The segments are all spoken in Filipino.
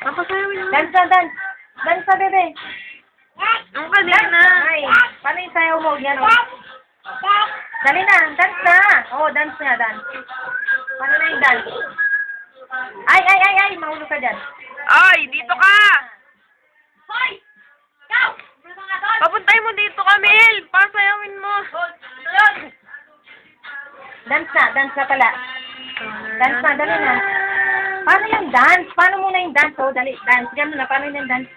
Papasayawin mo. Dance na, dance. Dance na, bebe. Ang kanina. Ay, paano yung sayaw mo? Yan, o. Dali na, dance na. Oo, dance na, dance. Paano na yung dance? Ay, mahulog ka dyan. Ay, dito ka! Hoy! Ikaw! Papuntay mo dito, Camille! Pasayawin mo! Dance na pala. Dance na, dali na. Paano yung dance? Paano muna yung dance? Oh, dali, dance. Ganun na, paano yung dance?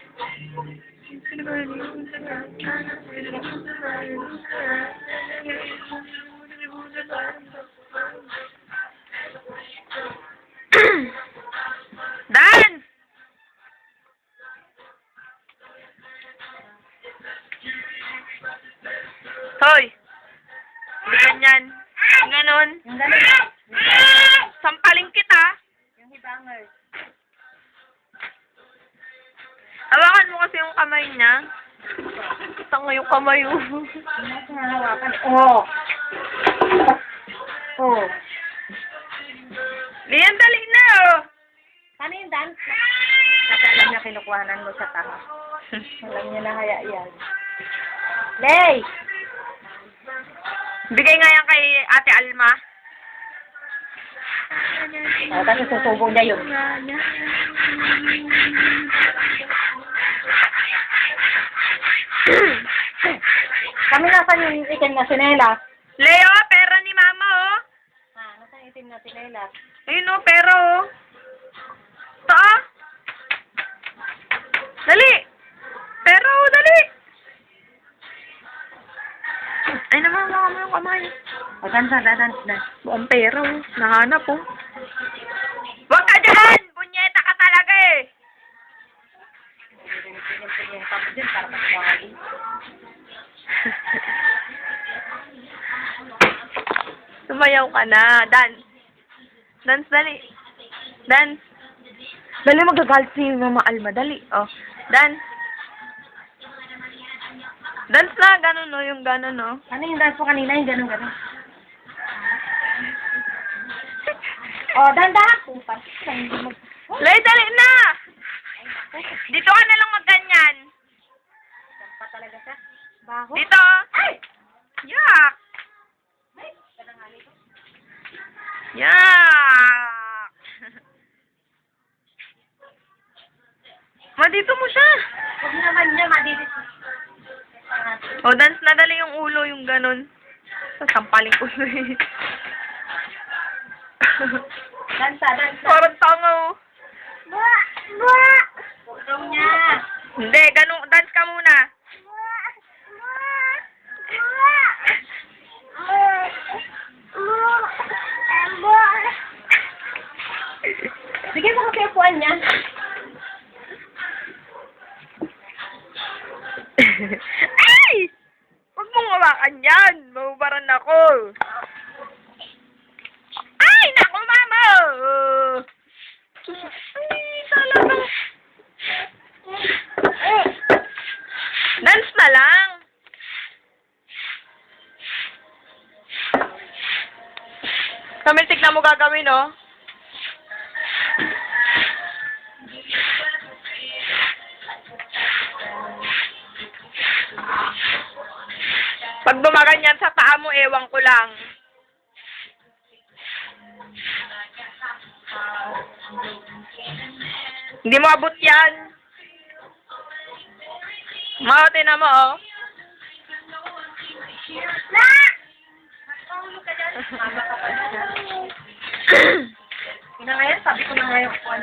Dance! Hoy! Hindi ganyan. Ganon. Yung ganun. Sampaling kita. Yung hibanger. Hawakan mo kasi yung kamay niya. Tanga yung kamay mo. Ano sa hawakan? Oo. Oo. Lian, dali na, oh. Paano yung dance? Kasi alam niya kinukuhanan mo sa taha. Alam niya na kaya yan. Lay! Bigay nga yan kay Ate Alma. Kasi susubo niya yun. Kami nasan yung itim na sinela? Leo, pera ni Mama, oh. Nasan yung itim na sinela? Ayun, oh, pera, oh. Ito, ah. Dali. Pera, oh, dali. Ay, naman, mga mo yung kamay. O, dance na. Buong pera, oh. Nahanap, oh. Huwag ka dyan! Punyeta ka talaga, eh. Para magbawi. Sumayaw ka na. Dance. Dance, dali. Dance. Dali, magagalit si Mama Alma. Dali. Oh. Dance. Dance na. Ganun, no. Yung ganun, no. Ano yung dance mo kanina? Yung ganun. O, dandahan. Pupas. Lay, dali na! Dito ka na lang magganyan. Pa talaga siya. Baho. Dito. Ay! Yak! Yak! Ma, dito mo siya. Huwag naman niya, madidis. O, dance na dali yung ulo, yung ganun. Sasampaling ulo, eh. Dansa. Parang tanga, oh. Buwa! Huwag daw niya. Hindi, ganun. Dance ka muna. Sige mo kasi upuan niya. Ay! Huwag mong hawakan yan. Mahubaran ako. Ay! Naku, Mama! Ay, talaga. Dance na lang. Kami, tignan mo gagawin, oh. Pag bumaganyan sa paa mo, ewan ko lang. Hindi mo abot yan. Maote na mo, oh. Ina ngayon, sabi ko na ngayon upuan